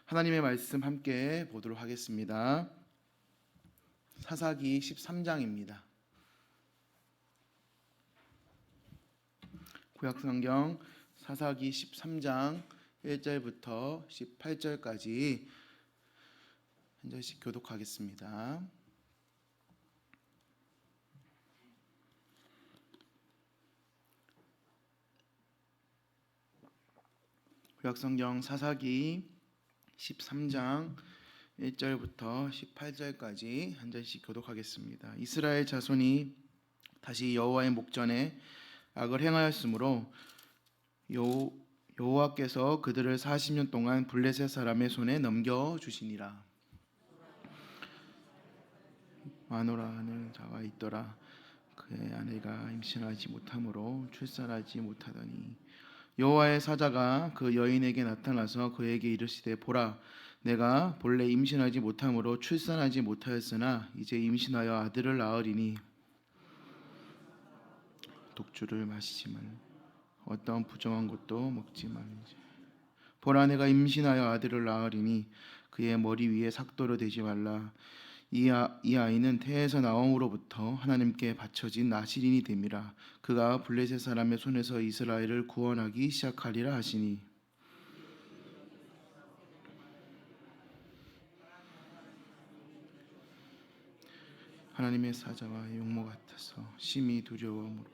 하나님의 말씀 함께 보도록 하겠습니다. 사사기 13장입니다. 구약성경 사사기 13장 1절부터 18절까지 한 절씩 교독하겠습니다. 구약성경 사사기 13장 1절부터 18절까지 한 절씩 교독하겠습니다. 이스라엘 자손이 다시 여호와의 목전에 악을 행하였으므로 여호와께서 그들을 40년 동안 블레셋 사람의 손에 넘겨주시니라. 마노라는 자가 있더라. 그의 아내가 임신하지 못하므로 출산하지 못하더니 여호와의 사자가 그 여인에게 나타나서 그에게 이르시되 보라, 내가 본래 임신하지 못함으로 출산하지 못하였으나 이제 임신하여 아들을 낳으리니 독주를 마시지 말라. 어떤 부정한 것도 먹지 말지. 보라, 내가 임신하여 아들을 낳으리니 그의 머리 위에 삭도를 대지 말라. 이 아이는 태에서 나옴으로부터 하나님께 바쳐진 나실인이 됨이라. 그가 블레셋 사람의 손에서 이스라엘을 구원하기 시작하리라 하시니 하나님의 사자와 용모 같아서 심히 두려워하므로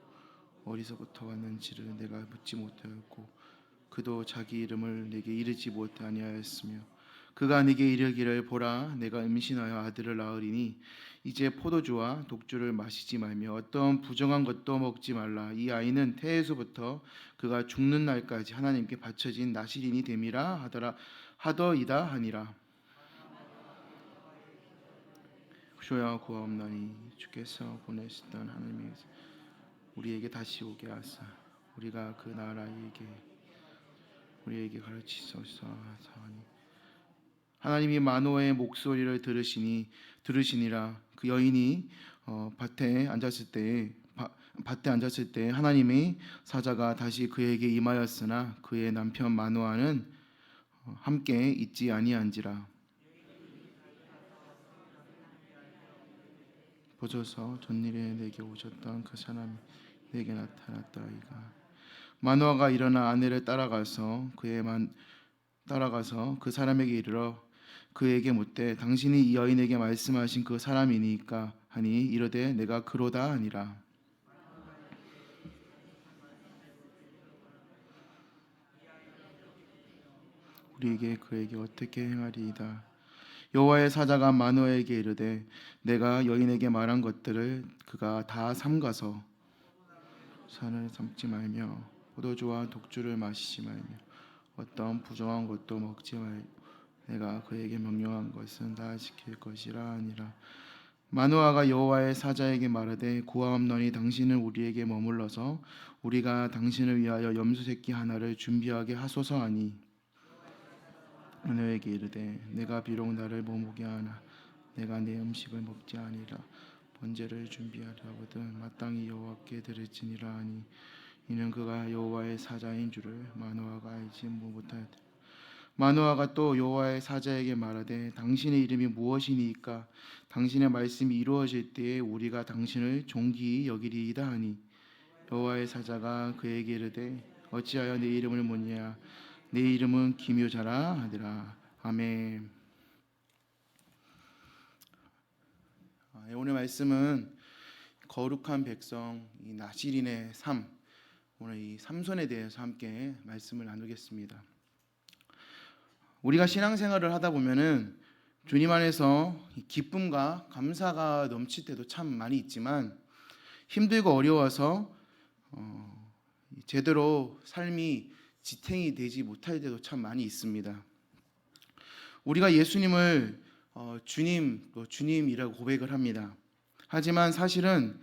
어디서부터 왔는지를 내가 묻지 못하였고 그도 자기 이름을 내게 이르지 못하니하였으며 그가 내게 이르기를 보라, 내가 임신하여 아들을 낳으리니 이제 포도주와 독주를 마시지 말며 어떤 부정한 것도 먹지 말라. 이 아이는 태에서부터 그가 죽는 날까지 하나님께 바쳐진 나실인이 됨이라 하더이다 하니라. 주여 구하옵나니 주께서 보내시던 하나님의 우리에게 다시 오게 하사 우리가 그 나라에게 우리에게 가르치소서 하사오니 하나님이 마노아의 목소리를 들으시니라. 그 여인이 밭에 앉았을 때 하나님의 사자가 다시 그에게 임하였으나 그의 남편 마노아는 함께 있지 아니한지라. 보소서, 전일에 내게 오셨던 그 사람이 내게 나타났다이가. 마노아가 일어나 아내를 따라가서 그 사람에게 이르러 그에게 묻되 당신이 이 여인에게 말씀하신 그 사람이니까 하니 이르되 내가 그로다 하니라. 우리에게 그에게 어떻게 행하리이다. 여호와의 사자가 마노아에게 이르되 내가 여인에게 말한 것들을 그가 다 삼가서 산을 삼지 말며 포도주와 독주를 마시지 말며 어떤 부정한 것도 먹지 말고 내가 그에게 명령한 것은 다 지킬 것이라 하니라. 마노아가 여호와의 사자에게 말하되 구하옵노니 당신은 우리에게 머물러서 우리가 당신을 위하여 염소 새끼 하나를 준비하게 하소서 하니 마노아에게 이르되 내가 비록 나를 머무게 하나 내가 내 음식을 먹지 아니라 번제를 준비하려거든 마땅히 여호와께 드릴지니라 하니 이는 그가 여호와의 사자인 줄을 마노아가 알지 못하였다. 마노아가 또 여호와의 사자에게 말하되 당신의 이름이 무엇이니까 당신의 말씀이 이루어질 때에 우리가 당신을 존귀히 여기리이다 하니 여호와의 사자가 그에게 이르되 어찌하여 내 이름을 묻냐 내 이름은 기묘자라 하더라. 아멘. 오늘 말씀은 거룩한 백성 이 나실인의 삶, 오늘 이 삼손에 대해서 함께 말씀을 나누겠습니다. 우리가 신앙생활을 하다 보면은 주님 안에서 기쁨과 감사가 넘칠 때도 참 많이 있지만 힘들고 어려워서 제대로 삶이 지탱이 되지 못할 때도 참 많이 있습니다. 우리가 예수님을 주님이라고 고백을 합니다. 하지만 사실은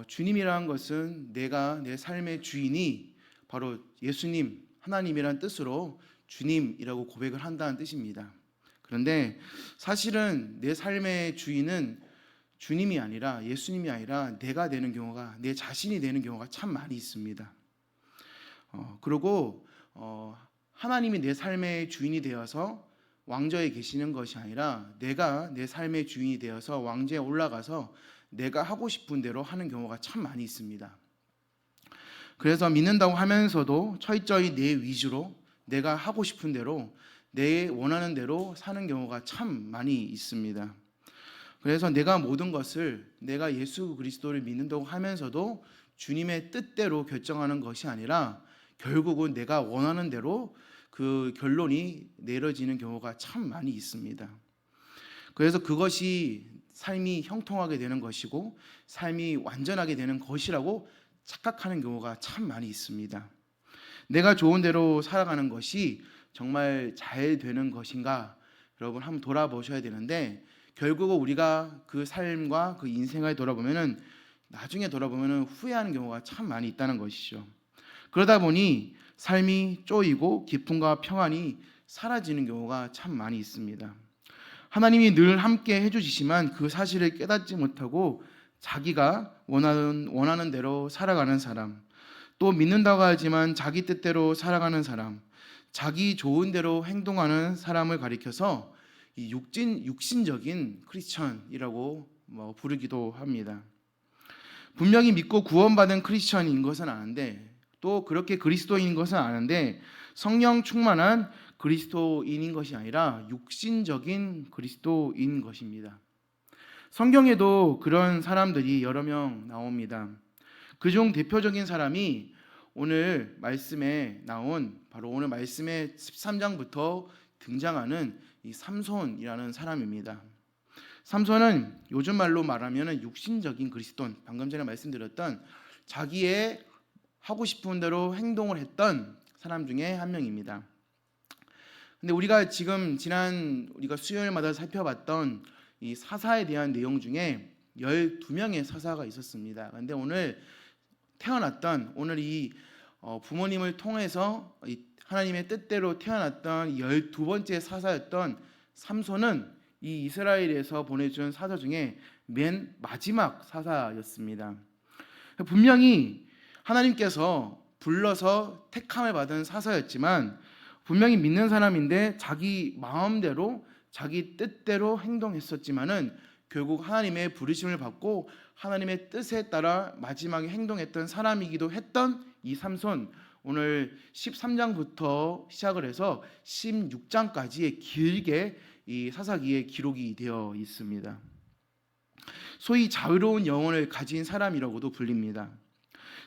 주님이라는 것은 내가 내 삶의 주인이 바로 예수님, 하나님이란 뜻으로 주님이라고 고백을 한다는 뜻입니다. 그런데 사실은 내 삶의 주인은 주님이 아니라 예수님이 아니라 내가 되는 경우가, 내 자신이 되는 경우가 참 많이 있습니다. 그리고 하나님이 내 삶의 주인이 되어서 왕좌에 계시는 것이 아니라 내가 내 삶의 주인이 되어서 왕좌에 올라가서 내가 하고 싶은 대로 하는 경우가 참 많이 있습니다. 그래서 믿는다고 하면서도 철저히 내 위주로 내가 하고 싶은 대로 내 원하는 대로 사는 경우가 참 많이 있습니다. 그래서 내가 모든 것을 내가 예수 그리스도를 믿는다고 하면서도 주님의 뜻대로 결정하는 것이 아니라 결국은 내가 원하는 대로 그 결론이 내려지는 경우가 참 많이 있습니다. 그래서 그것이 삶이 형통하게 되는 것이고 삶이 완전하게 되는 것이라고 착각하는 경우가 참 많이 있습니다. 내가 좋은 대로 살아가는 것이 정말 잘 되는 것인가? 여러분 한번 돌아보셔야 되는데 결국은 우리가 그 삶과 그 인생을 돌아보면은 나중에 돌아보면은 후회하는 경우가 참 많이 있다는 것이죠. 그러다 보니 삶이 쪼이고 기쁨과 평안이 사라지는 경우가 참 많이 있습니다. 하나님이 늘 함께 해주시지만 그 사실을 깨닫지 못하고 자기가 원하는 대로 살아가는 사람, 또 믿는다고 하지만 자기 뜻대로 살아가는 사람, 자기 좋은 대로 행동하는 사람을 가리켜서 이 육신적인 크리스천이라고 부르기도 합니다. 분명히 믿고 구원받은 크리스천인 것은 아는데 또 그렇게 그리스도인인 것은 아는데 성령 충만한 그리스도인인 것이 아니라 육신적인 그리스도인 것입니다. 성경에도 그런 사람들이 여러 명 나옵니다. 그중 대표적인 사람이 오늘 말씀에 나온 바로 오늘 말씀의 13장부터 등장하는 이 삼손이라는 사람입니다. 삼손은 요즘 말로 말하면 육신적인 그리스도인, 방금 전에 말씀드렸던 자기의 하고 싶은 대로 행동을 했던 사람 중에 한 명입니다. 근데 우리가 지금 우리가 수요일마다 살펴봤던 이 사사에 대한 내용 중에 12명의 사사가 있었습니다. 근데 오늘 오늘 이 부모님을 통해서 하나님의 뜻대로 태어났던 12번째 사사였던 삼손은 이 이스라엘에서 보내준 사사 중에 맨 마지막 사사였습니다. 분명히 하나님께서 불러서 택함을 받은 사사였지만 분명히 믿는 사람인데 자기 마음대로 자기 뜻대로 행동했었지만은 결국 하나님의 부르심을 받고 하나님의 뜻에 따라 마지막에 행동했던 사람이기도 했던 이 삼손, 오늘 13장부터 시작을 해서 16장까지의 길게 이 사사기에 기록이 되어 있습니다. 소위 자유로운 영혼을 가진 사람이라고도 불립니다.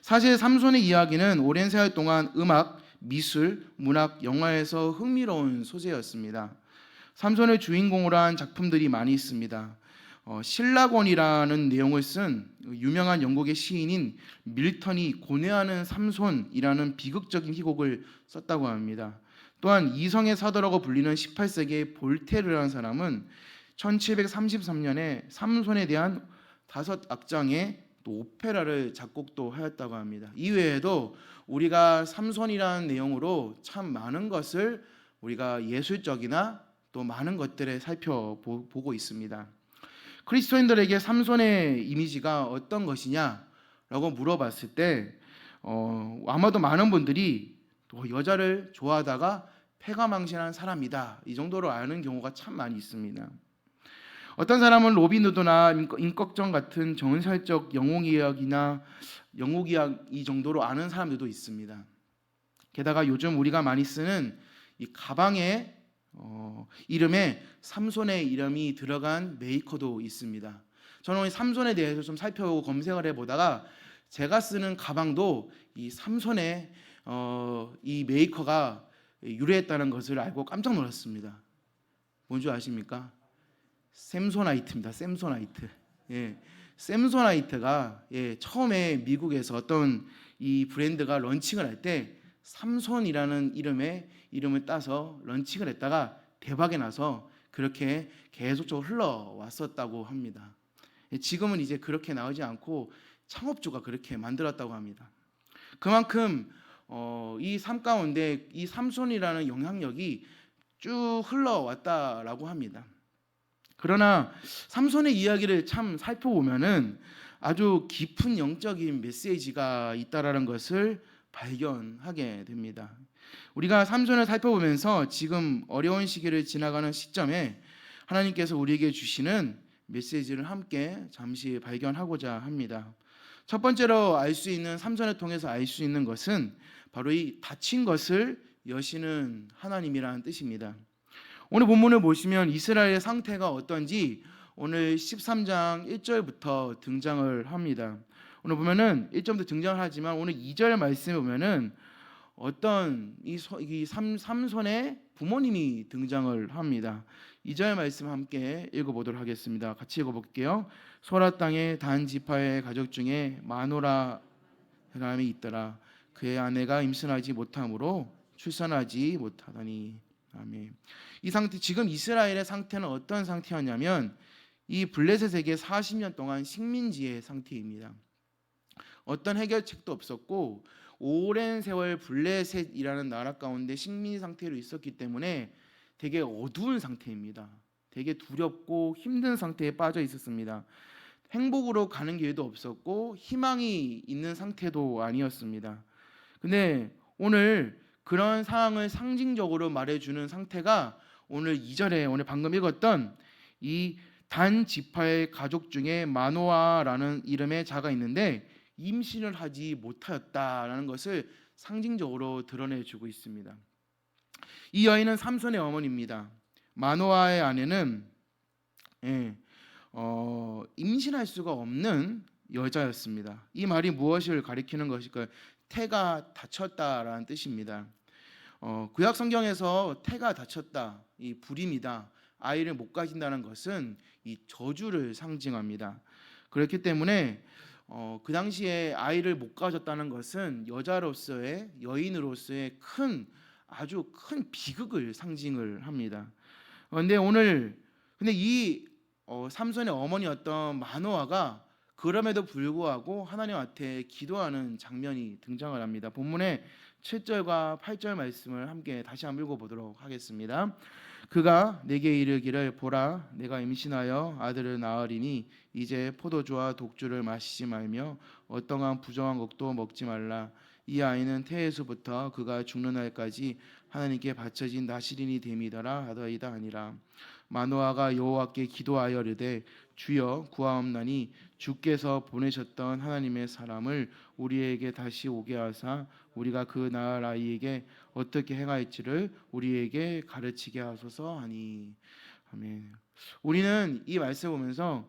사실 삼손의 이야기는 오랜 세월 동안 음악, 미술, 문학, 영화에서 흥미로운 소재였습니다. 삼손을 주인공으로 한 작품들이 많이 있습니다. 신라권이라는 내용을 쓴 유명한 영국의 시인인 밀턴이 고뇌하는 삼손이라는 비극적인 희곡을 썼다고 합니다. 또한 이성의 사도라고 불리는 18세기의 볼테르라는 사람은 1733년에 삼손에 대한 5악장의 또 오페라를 작곡도 하였다고 합니다. 이외에도 우리가 삼손이라는 내용으로 참 많은 것을 우리가 예술적이나 또 많은 것들을 살펴보고 있습니다. 그리스도인들에게 삼손의 이미지가 어떤 것이냐라고 물어봤을 때 아마도 많은 분들이 또 여자를 좋아하다가 패가망신한 사람이다, 이 정도로 아는 경우가 참 많이 있습니다. 어떤 사람은 로빈후드나 임꺽정 같은 전설적 영웅이야기나 영웅이야기 이 정도로 아는 사람들도 있습니다. 게다가 요즘 우리가 많이 쓰는 이 가방에 이름에 삼손의 이름이 들어간 메이커도 있습니다. 저는 오늘 삼손에 대해서 좀 살펴보고 검색을 해보다가 제가 쓰는 가방도 이 삼손의 이 메이커가 유래했다는 것을 알고 깜짝 놀랐습니다. 뭔지 아십니까? 샘소나이트입니다. 샘소나이트. 샘소나이트가 처음에 미국에서 어떤 이 브랜드가 런칭을 할 때 삼손이라는 이름을 따서 런칭을 했다가 대박이 나서 그렇게 계속적으로 흘러왔었다고 합니다. 지금은 이제 그렇게 나오지 않고 창업주가 그렇게 만들었다고 합니다. 그만큼 이 삶 가운데 이 삼손이라는 영향력이 쭉 흘러왔다라고 합니다. 그러나 삼손의 이야기를 참 살펴보면은 아주 깊은 영적인 메시지가 있다라는 것을 발견하게 됩니다. 우리가 삼손을 살펴보면서 지금 어려운 시기를 지나가는 시점에 하나님께서 우리에게 주시는 메시지를 함께 잠시 발견하고자 합니다. 첫 번째로 알 수 있는, 삼손을 통해서 알 수 있는 것은 바로 이 다친 것을 여시는 하나님이라는 뜻입니다. 오늘 본문을 보시면 이스라엘의 상태가 어떤지 오늘 13장 1절부터 등장을 합니다. 오늘 보면은 1절부터 등장을 하지만 오늘 2절 말씀에 보면은 어떤 삼손의 부모님이 등장을 합니다. 2절 말씀 함께 읽어보도록 하겠습니다. 같이 읽어볼게요. 소라 땅에 단 지파의 가족 중에 마노라 사람이 있더라. 그의 아내가 임신하지 못함으로 출산하지 못하더니. 아멘. 이 상태, 지금 이스라엘의 상태는 어떤 상태였냐면 이 블레셋에게 40년 동안 식민지의 상태입니다. 어떤 해결책도 없었고 오랜 세월 블레셋이라는 나라 가운데 식민 상태로 있었기 때문에 되게 어두운 상태입니다. 되게 두렵고 힘든 상태에 빠져 있었습니다. 행복으로 가는 길도 없었고 희망이 있는 상태도 아니었습니다. 근데 오늘 그런 상황을 상징적으로 말해주는 상태가 오늘 2절에 오늘 방금 읽었던 이 단 지파의 가족 중에 마노아라는 이름의 자가 있는데 임신을 하지 못하였다라는 것을 상징적으로 드러내주고 있습니다. 이 여인은 삼손의 어머니입니다. 마노아의 아내는 임신할 수가 없는 여자였습니다. 이 말이 무엇을 가리키는 것일까요? 태가 닫혔다라는 뜻입니다. 구약 성경에서 태가 닫혔다, 이 불임이다, 아이를 못 가진다는 것은 이 저주를 상징합니다. 그렇기 때문에 그 당시에 아이를 못 가졌다는 것은 여자로서의, 여인으로서의 아주 큰 비극을 상징을 합니다. 근데 이 삼손의 어머니였던 마노아가 그럼에도 불구하고 하나님한테 기도하는 장면이 등장을 합니다. 본문의 7절과 8절 말씀을 함께 다시 한번 읽어보도록 하겠습니다. 그가 내게 이르기를 보라 내가 임신하여 아들을 낳으리니 이제 포도주와 독주를 마시지 말며 어떠한 부정한 것도 먹지 말라. 이 아이는 태에서부터 그가 죽는 날까지 하나님께 바쳐진 나시린이 됨이더라 하더이다 아니라. 마노아가 여호와께 기도하여 이르되 주여 구하옵나니 주께서 보내셨던 하나님의 사람을 우리에게 다시 오게 하사 우리가 그 낳을 아이에게 어떻게 행할지를 우리에게 가르치게 하소서 하니. 아멘. 우리는 이 말씀을 보면서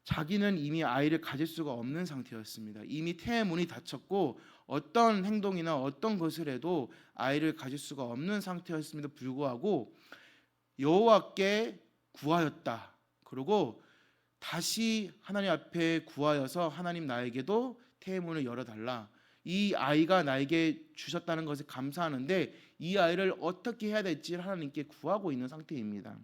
자기는 이미 아이를 가질 수가 없는 상태였습니다. 이미 태의 문이 닫혔고 어떤 행동이나 어떤 것을 해도 아이를 가질 수가 없는 상태였음에도 불구하고 여호와께 구하였다. 그리고 다시 하나님 앞에 구하여서 하나님 나에게도 태의 문을 열어달라. 이 아이가 나에게 주셨다는 것에 감사하는데 이 아이를 어떻게 해야 될지 하나님께 구하고 있는 상태입니다.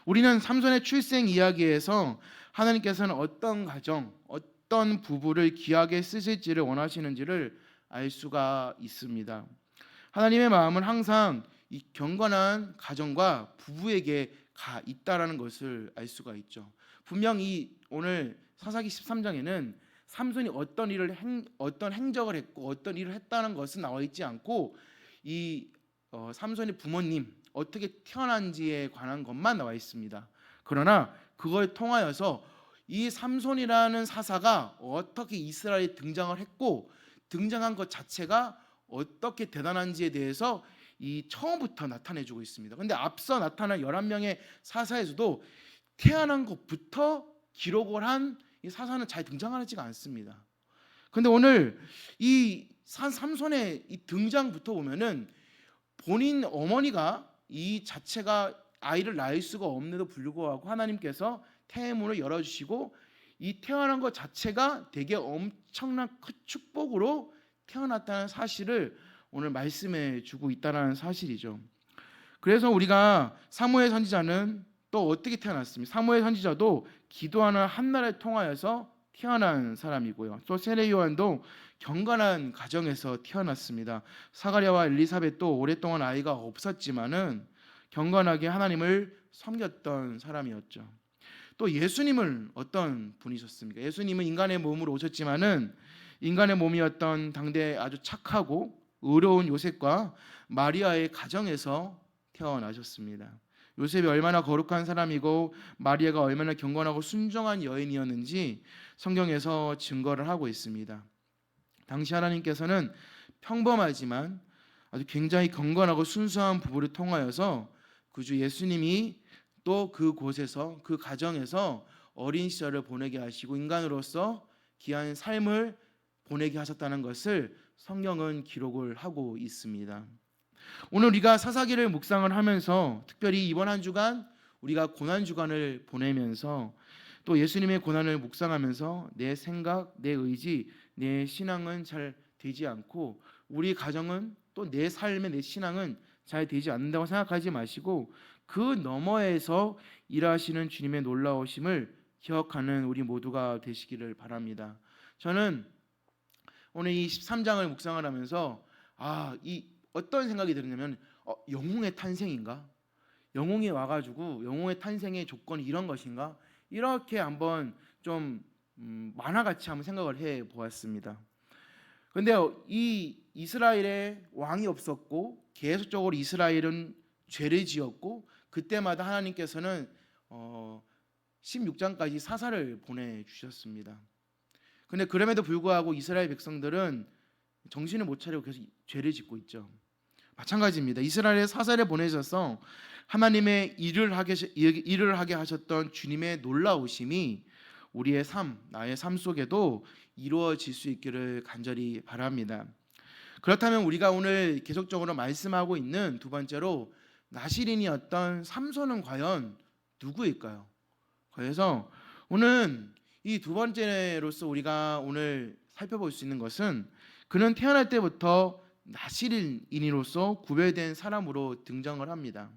우리는 삼손의 출생 이야기에서 하나님께서는 어떤 가정, 어떤 부부를 귀하게 쓰실지를 원하시는지를 알 수가 있습니다. 하나님의 마음은 항상 이 경건한 가정과 부부에게 가 있다라는 것을 알 수가 있죠. 분명히 오늘 사사기 13장에는 삼손이 어떤 행적을 했고 어떤 일을 했다는 것은 나와 있지 않고 이 삼손의 부모님 어떻게 태어난지에 관한 것만 나와 있습니다. 그러나 그걸 통하여서 이 삼손이라는 사사가 어떻게 이스라엘에 등장을 했고 등장한 것 자체가 어떻게 대단한지에 대해서 이 처음부터 나타내주고 있습니다. 그런데 앞서 나타난 11명의 사사에서도 태어난 것부터 기록을 한 이 사사는 잘 등장하지가 않습니다. 그런데 오늘 이 삼손의 이 등장부터 보면은 본인 어머니가 이 자체가 아이를 낳을 수가 없는데도 불구하고 하나님께서 태의 문을 열어주시고 이 태어난 것 자체가 되게 엄청난 큰 축복으로 태어났다는 사실을 오늘 말씀해 주고 있다는 사실이죠. 그래서 우리가 사무엘 선지자는 또 어떻게 태어났습니까? 사무엘 선지자도 기도하는 한나를 통하여서 태어난 사람이고요. 또 세례 요한도 경건한 가정에서 태어났습니다. 사가랴와 엘리사벳도 오랫동안 아이가 없었지만은 경건하게 하나님을 섬겼던 사람이었죠. 또 예수님은 어떤 분이셨습니까? 예수님은 인간의 몸으로 오셨지만은 인간의 몸이었던 당대 아주 착하고 의로운 요셉과 마리아의 가정에서 태어나셨습니다. 요셉이 얼마나 거룩한 사람이고 마리아가 얼마나 경건하고 순종한 여인이었는지 성경에서 증거를 하고 있습니다. 당시 하나님께서는 평범하지만 아주 굉장히 경건하고 순수한 부부를 통하여서 구주 예수님이 또 그곳에서 그 가정에서 어린 시절을 보내게 하시고 인간으로서 귀한 삶을 보내게 하셨다는 것을 성경은 기록을 하고 있습니다. 오늘 우리가 사사기를 묵상을 하면서 특별히 이번 한 주간 우리가 고난 주간을 보내면서 또 예수님의 고난을 묵상하면서 내 생각, 내 의지, 내 신앙은 잘 되지 않고 우리 가정은 또 내 삶의 내 신앙은 잘 되지 않는다고 생각하지 마시고 그 너머에서 일하시는 주님의 놀라우심을 기억하는 우리 모두가 되시기를 바랍니다. 저는 오늘 이 13장을 묵상을 하면서 이 어떤 생각이 들었냐면 영웅의 탄생인가? 영웅이 와가지고 영웅의 탄생의 조건이 이런 것인가? 이렇게 한번 좀 만화같이 한번 생각을 해 보았습니다. 근데 이 이스라엘에 왕이 없었고 계속적으로 이스라엘은 죄를 지었고 그때마다 하나님께서는 16장까지 사사를 보내주셨습니다. 근데 그럼에도 불구하고 이스라엘 백성들은 정신을 못 차리고 계속 죄를 짓고 있죠. 마찬가지입니다. 이스라엘에 사사를 보내셔서 하나님의 일을 하게 하셨던 주님의 놀라우심이 우리의 삶, 나의 삶 속에도 이루어질 수 있기를 간절히 바랍니다. 그렇다면 우리가 오늘 계속적으로 말씀하고 있는 두 번째로 나시린이었던 삼손은 과연 누구일까요? 그래서 오늘 이 두 번째로서 우리가 오늘 살펴볼 수 있는 것은 그는 태어날 때부터 나시린인으로서 구별된 사람으로 등장을 합니다.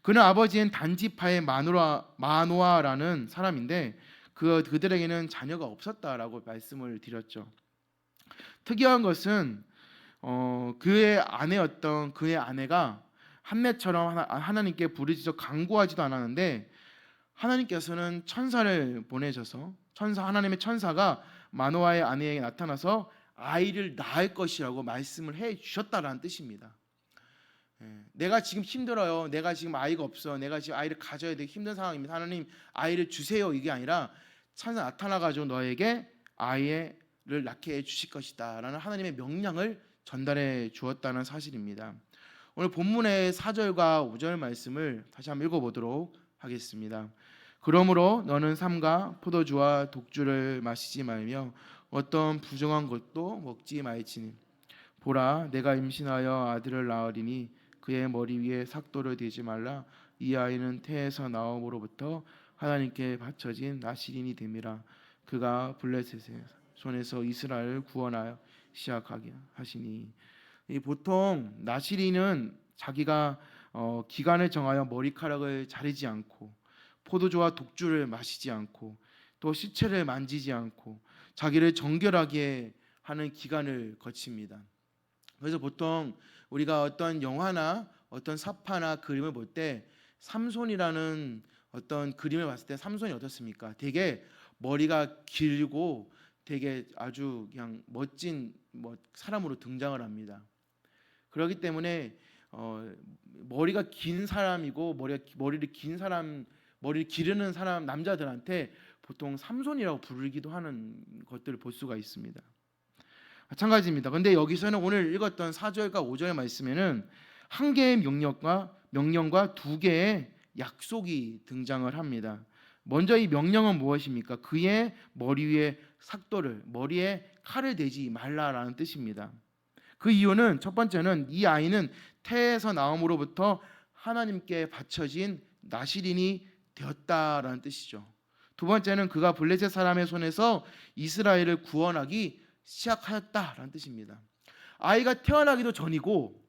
그는 아버지인 단지파의 마노아라는 사람인데 그들에게는 자녀가 없었다라고 말씀을 드렸죠. 특이한 것은 그의 아내가 한매처럼 하나님께 부르짖어 간구하지도 않았는데 하나님께서는 천사를 보내셔서 하나님의 천사가 마노아의 아내에게 나타나서 아이를 낳을 것이라고 말씀을 해 주셨다라는 뜻입니다. 내가 지금 힘들어요. 내가 지금 아이가 없어. 내가 지금 아이를 가져야 되게 힘든 상황입니다. 하나님 아이를 주세요. 이게 아니라 천사 나타나가지고 너에게 아이를 낳게 해 주실 것이다 라는 하나님의 명령을 전달해 주었다는 사실입니다. 오늘 본문의 4절과 5절 말씀을 다시 한번 읽어보도록 하겠습니다. 그러므로 너는 삼가 포도주와 독주를 마시지 말며 어떤 부정한 것도 먹지 말지니 보라 내가 임신하여 아들을 낳으리니 그의 머리 위에 삭도를 대지 말라. 이 아이는 태에서 나옴으로부터 하나님께 바쳐진 나시린이 됨이라. 그가 블레셋의 손에서 이스라엘을 구원하여 시작하게 하시니. 보통 나시린은 자기가 기간을 정하여 머리카락을 자르지 않고 포도주와 독주를 마시지 않고 또 시체를 만지지 않고 자기를 정결하게 하는 기간을 거칩니다. 그래서 보통 우리가 어떤 영화나 어떤 사파나 그림을 볼 때 삼손이라는 어떤 그림을 봤을 때 삼손이 어떻습니까? 되게 머리가 길고 되게 아주 그냥 멋진 사람으로 등장을 합니다. 그렇기 때문에 머리가 긴 사람이고 머리를 기르는 사람 남자들한테 보통 삼손이라고 부르기도 하는 것들을 볼 수가 있습니다. 마찬가지입니다. 근데 여기서는 오늘 읽었던 4절과 5절의 말씀에는 한 개의 명령과 두 개의 약속이 등장을 합니다. 먼저 이 명령은 무엇입니까? 그의 머리 위에 머리에 칼을 대지 말라라는 뜻입니다. 그 이유는 첫 번째는 이 아이는 태에서 나옴으로부터 하나님께 바쳐진 나시린이 되었다라는 뜻이죠. 두 번째는 그가 블레셋 사람의 손에서 이스라엘을 구원하기 시작하였다라는 뜻입니다. 아이가 태어나기도 전이고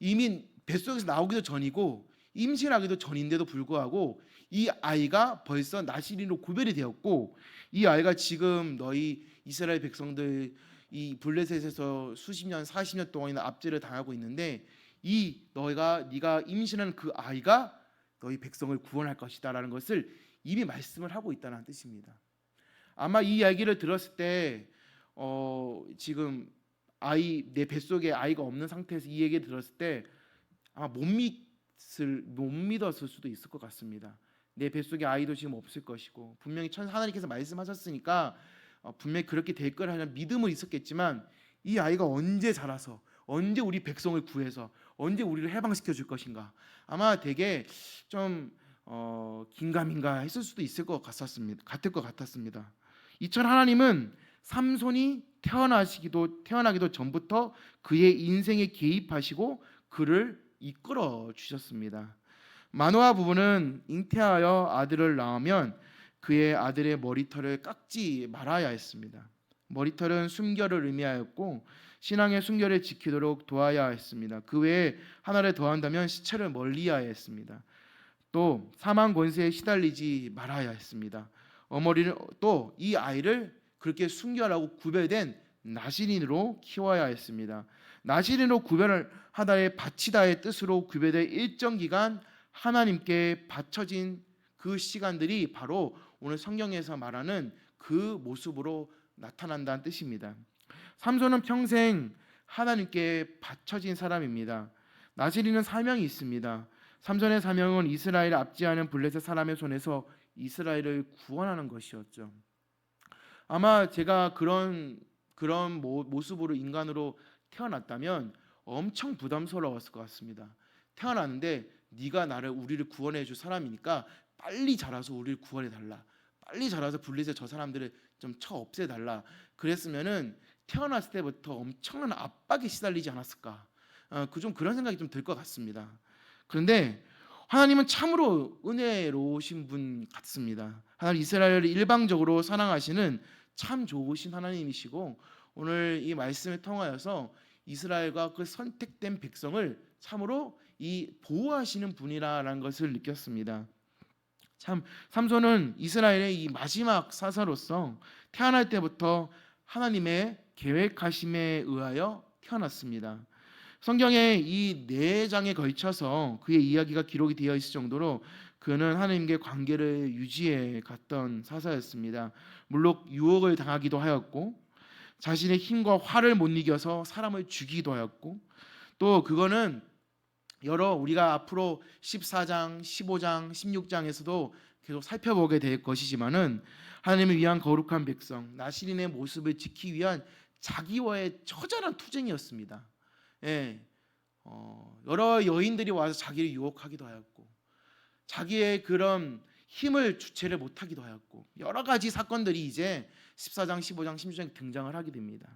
이미 뱃속에서 나오기도 전이고 임신하기도 전인데도 불구하고 이 아이가 벌써 나시린으로 구별이 되었고 이 아이가 지금 너희 이스라엘 백성들 이 블레셋에서 수십 년 40년 동안이나 압제를 당하고 있는데 네가 임신한 그 아이가 너희 백성을 구원할 것이다라는 것을 이미 말씀을 하고 있다는 뜻입니다. 아마 이 이야기를 들었을 때 지금 내 뱃속에 아이가 없는 상태에서 이 얘기 들었을 때 아마 못 믿었을 수도 있을 것 같습니다. 내 뱃속에 아이도 지금 없을 것이고 분명히 하나님께서 말씀하셨으니까 분명히 그렇게 될 거라는 믿음은 있었겠지만 이 아이가 언제 자라서 언제 우리 백성을 구해서 언제 우리를 해방시켜 줄 것인가, 아마 되게 좀 긴가민가 했을 수도 있을 것 같았습니다. 이처럼 하나님은 삼손이 태어나기도 전부터 그의 인생에 개입하시고 그를 이끌어 주셨습니다. 마노아 부부는 잉태하여 아들을 낳으면 그의 아들의 머리털을 깎지 말아야 했습니다. 머리털은 순결을 의미하였고 신앙의 순결을 지키도록 도와야 했습니다. 그 외에 하나를 더한다면 시체를 멀리해야 했습니다. 또 사망 권세에 시달리지 말아야 했습니다. 어머니는 또 이 아이를 그렇게 순결하고 구별된 나실인으로 키워야 했습니다. 나실인으로 구별을 하다의 바치다의 뜻으로 구별된 일정 기간 하나님께 바쳐진 그 시간들이 바로 오늘 성경에서 말하는 그 모습으로 나타난다는 뜻입니다. 삼손은 평생 하나님께 바쳐진 사람입니다. 나실인은 사명이 있습니다. 삼손의 사명은 이스라엘을 압제하는 블레셋 사람의 손에서 이스라엘을 구원하는 것이었죠. 아마 제가 그런 모습으로 인간으로 태어났다면 엄청 부담스러웠을 것 같습니다. 태어났는데 네가 우리를 구원해 줄 사람이니까 빨리 자라서 우리를 구원해 달라. 빨리 자라서 블레셋 저 사람들을 좀 쳐 없애 달라. 그랬으면은 태어났을 때부터 엄청난 압박에 시달리지 않았을까? 그런 생각이 좀 들 것 같습니다. 그런데 하나님은 참으로 은혜로우신 분 같습니다. 하나님 이스라엘을 일방적으로 사랑하시는 참 좋으신 하나님이시고 오늘 이 말씀을 통하여서 이스라엘과 그 선택된 백성을 참으로 보호하시는 분이라는 것을 느꼈습니다. 참 삼손은 이스라엘의 이 마지막 사사로서 태어날 때부터 하나님의 계획하심에 의하여 태어났습니다. 성경에 이 4장에 걸쳐서 그의 이야기가 기록이 되어 있을 정도로 그는 하나님께 관계를 유지해 갔던 사사였습니다. 물론 유혹을 당하기도 하였고 자신의 힘과 화를 못 이겨서 사람을 죽이기도 하였고 또 그거는 우리가 앞으로 14장, 15장, 16장에서도 계속 살펴보게 될 것이지만은 하나님을 위한 거룩한 백성, 나실인의 모습을 지키기 위한 자기와의 처절한 투쟁이었습니다. 예, 여러 여인들이 와서 자기를 유혹하기도 하였고 자기의 그런 힘을 주체를 못하기도 하였고 여러 가지 사건들이 이제 14장, 15장, 16장에 등장을 하게 됩니다.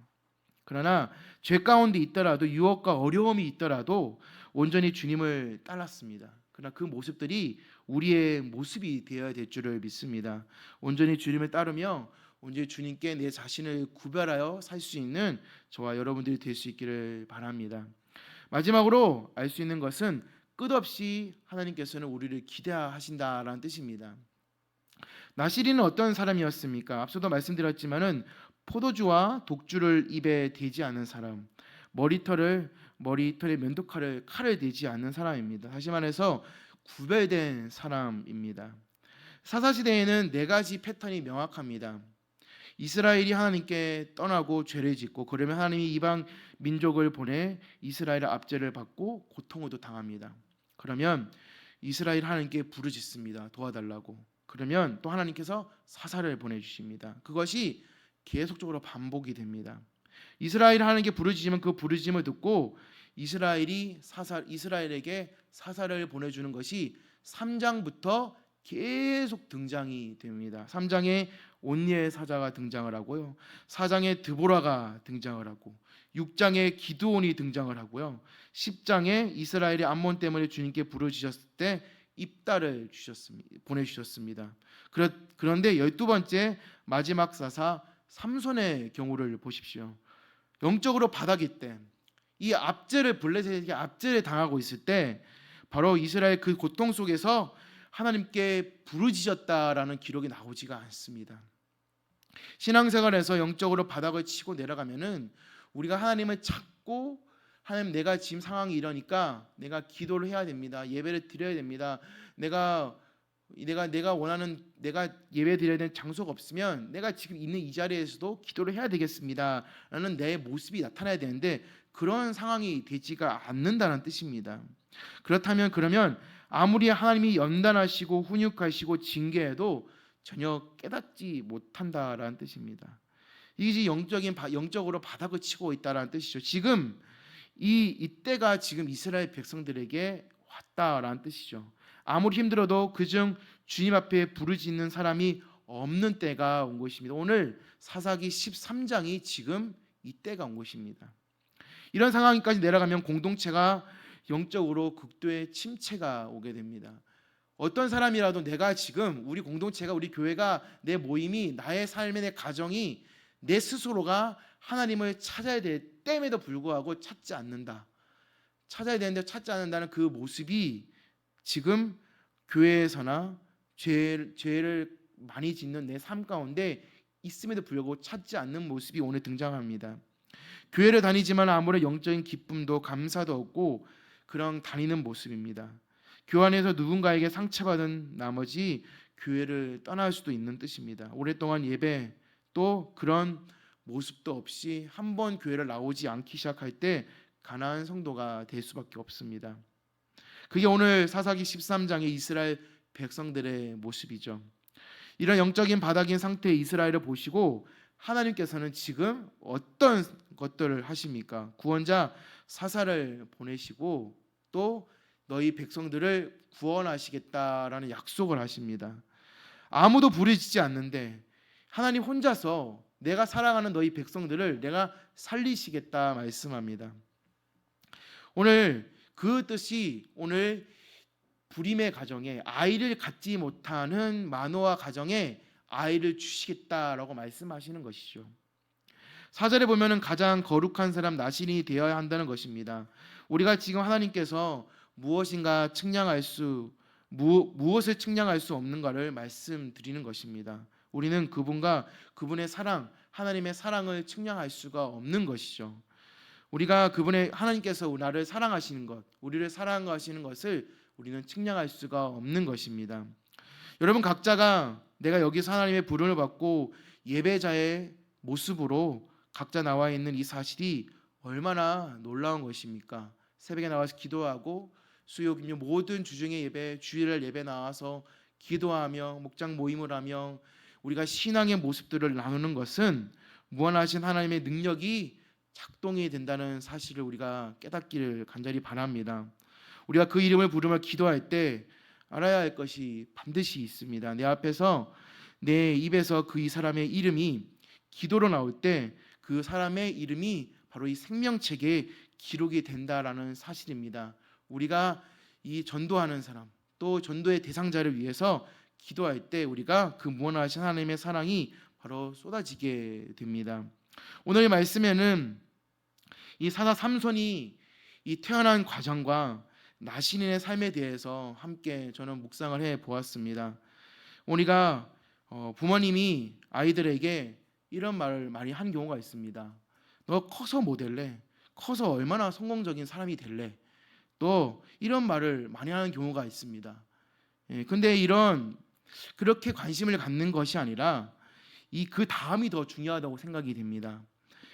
그러나 죄 가운데 있더라도 유혹과 어려움이 있더라도 온전히 주님을 따랐습니다. 그러나 그 모습들이 우리의 모습이 되어야 될 줄을 믿습니다. 온전히 주님을 따르며 온전히 주님께 내 자신을 구별하여 살 수 있는 저와 여러분들이 될 수 있기를 바랍니다. 마지막으로 알 수 있는 것은 끝없이 하나님께서는 우리를 기대하신다라는 뜻입니다. 나실인은 어떤 사람이었습니까? 앞서도 말씀드렸지만은 포도주와 독주를 입에 대지 않은 사람, 머리털에 면도칼을 대지 않는 사람입니다. 다시 말해서 구별된 사람입니다. 사사시대에는 4가지 패턴이 명확합니다. 이스라엘이 하나님께 떠나고 죄를 짓고 그러면 하나님이 이방 민족을 보내 이스라엘의 압제를 받고 고통을 당합니다. 그러면 이스라엘 하나님께 부르짖습니다. 도와달라고. 그러면 또 하나님께서 사사를 보내주십니다. 그것이 계속적으로 반복이 됩니다. 이스라엘 하나님께 부르짖으면 그 부르짖음을 듣고 이스라엘에게 사사를 보내주는 것이 3장부터 계속 등장이 됩니다. 3장에 온니엘 사자가 등장을 하고요. 4장에 드보라가 등장을 하고 6장에 기드온이 등장을 하고요. 10장에 이스라엘이 암몬 때문에 주님께 부르짖었을 때 입달을 보내주셨습니다. 그런데 12번째 마지막 사사 삼손의 경우를 보십시오. 영적으로 바닥일 때 이 블레셋에게 압제를 당하고 있을 때 바로 이스라엘 그 고통 속에서 하나님께 부르짖었다라는 기록이 나오지가 않습니다. 신앙생활에서 영적으로 바닥을 치고 내려가면은 우리가 하나님을 찾고 하나님 내가 지금 상황이 이러니까 내가 기도를 해야 됩니다. 예배를 드려야 됩니다. 내가 내가 원하는 내가 예배 드려야 되는 장소가 없으면 내가 지금 있는 이 자리에서도 기도를 해야 되겠습니다라는 내 모습이 나타나야 되는데 그런 상황이 되지가 않는다는 뜻입니다. 그렇다면 그러면 아무리 하나님이 연단하시고 훈육하시고 징계해도 전혀 깨닫지 못한다라는 뜻입니다. 이게 영적으로 바닥을 치고 있다라는 뜻이죠. 지금 이때가 지금 이스라엘 백성들에게 왔다라는 뜻이죠. 아무리 힘들어도 그중 주님 앞에 부르짖는 사람이 없는 때가 온 것입니다. 오늘 사사기 13장이 지금 이때가 온 것입니다. 이런 상황까지 내려가면 공동체가 영적으로 극도의 침체가 오게 됩니다. 어떤 사람이라도 내가 지금 우리 공동체가 우리 교회가 내 모임이 나의 삶의 내 가정이 내 스스로가 하나님을 찾아야 됨에도 불구하고 찾지 않는다. 찾아야 되는데 찾지 않는다는 그 모습이 지금 교회에서나 죄를 많이 짓는 내 삶 가운데 있음에도 불구하고 찾지 않는 모습이 오늘 등장합니다. 교회를 다니지만 아무런 영적인 기쁨도 감사도 없고 그런 다니는 모습입니다. 교회 안에서 누군가에게 상처받은 나머지 교회를 떠날 수도 있는 뜻입니다. 오랫동안 예배 또 그런 모습도 없이 한번 교회를 나오지 않기 시작할 때 가난한 성도가 될 수밖에 없습니다. 그게 오늘 사사기 13장의 이스라엘 백성들의 모습이죠. 이런 영적인 바닥인 상태의 이스라엘을 보시고 하나님께서는 지금 어떤 것들을 하십니까? 구원자 사사를 보내시고 또 너희 백성들을 구원하시겠다라는 약속을 하십니다. 아무도 부르짖지 않는데 하나님 혼자서 내가 사랑하는 너희 백성들을 내가 살리시겠다 말씀합니다. 오늘 그 뜻이 오늘 불임의 가정에 아이를 갖지 못하는 마노아 가정에 아이를 주시겠다라고 말씀하시는 것이죠. 4절에 보면은 가장 거룩한 사람 나신이 되어야 한다는 것입니다. 우리가 지금 하나님께서 무엇을 측량할 수 없는가를 말씀드리는 것입니다. 우리는 그분과 그분의 사랑, 하나님의 사랑을 측량할 수가 없는 것이죠. 우리가 하나님께서 나를 사랑하시는 것, 우리를 사랑하시는 것을 우리는 측량할 수가 없는 것입니다. 여러분 각자가 내가 여기서 하나님의 부름을 받고 예배자의 모습으로 각자 나와 있는 이 사실이 얼마나 놀라운 것입니까? 새벽에 나와서 기도하고 수요 금요 모든 주중의 예배, 주일날 예배 나와서 기도하며 목장 모임을 하며 우리가 신앙의 모습들을 나누는 것은 무한하신 하나님의 능력이 작동이 된다는 사실을 우리가 깨닫기를 간절히 바랍니다. 우리가 그 이름을 부르며 기도할 때 알아야 할 것이 반드시 있습니다. 내 앞에서 내 입에서 이 사람의 이름이 기도로 나올 때 그 사람의 이름이 바로 이 생명책에 기록이 된다라는 사실입니다. 우리가 이 전도하는 사람 또 전도의 대상자를 위해서 기도할 때 우리가 그 무한하신 하나님의 사랑이 바로 쏟아지게 됩니다. 오늘 말씀에는 이 사사 삼손이 이 태어난 과정과 나신인의 삶에 대해서 함께 저는 묵상을 해 보았습니다. 우리가 부모님이 아이들에게 이런 말을 많이 한 경우가 있습니다. 너 커서 뭐 될래? 커서 얼마나 성공적인 사람이 될래? 또 이런 말을 많이 하는 경우가 있습니다. 근데 그렇게 관심을 갖는 것이 아니라 그 다음이 더 중요하다고 생각이 됩니다.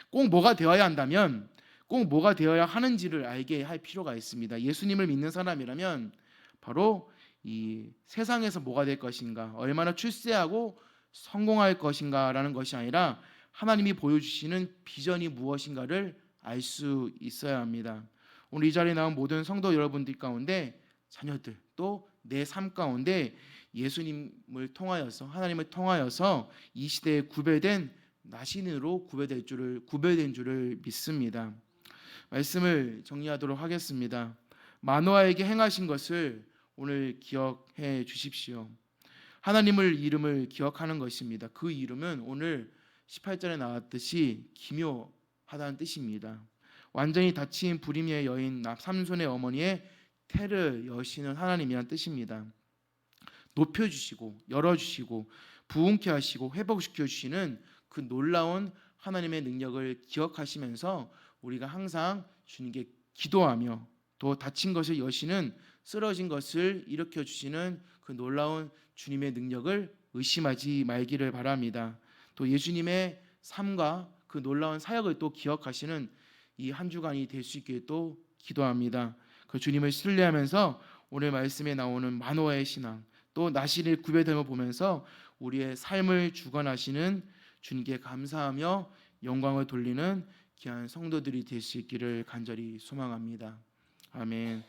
꼭 뭐가 되어야 한다면 꼭 뭐가 되어야 하는지를 알게 할 필요가 있습니다. 예수님을 믿는 사람이라면 바로 이 세상에서 뭐가 될 것인가, 얼마나 출세하고 성공할 것인가라는 것이 아니라 하나님이 보여주시는 비전이 무엇인가를 알 수 있어야 합니다. 오늘 이 자리에 나온 모든 성도 여러분들 가운데 자녀들 또 내 삶 가운데 예수님을 통하여서 하나님을 통하여서 이 시대에 구별된 나신으로 구별된 줄을 믿습니다. 말씀을 정리하도록 하겠습니다. 마노아에게 행하신 것을 오늘 기억해 주십시오. 하나님을 이름을 기억하는 것입니다. 그 이름은 오늘 18절에 나왔듯이 기묘하다는 뜻입니다. 완전히 닫힌 불임의 여인 삼손의 어머니의 태를 여시는 하나님이란 뜻입니다. 높여주시고 열어주시고 부흥케 하시고 회복시켜 주시는 그 놀라운 하나님의 능력을 기억하시면서 우리가 항상 주님께 기도하며 또 닫힌 것을 여시는 쓰러진 것을 일으켜 주시는 그 놀라운 주님의 능력을 의심하지 말기를 바랍니다. 또 예수님의 삶과 그 놀라운 사역을 또 기억하시는 이 한 주간이 될 수 있게 또 기도합니다. 그 주님을 신뢰하면서 오늘 말씀에 나오는 만호의 신앙, 또 나시를 구별됨을 보면서 우리의 삶을 주관하시는 주님께 감사하며 영광을 돌리는 귀한 성도들이 될 수 있기를 간절히 소망합니다. 아멘.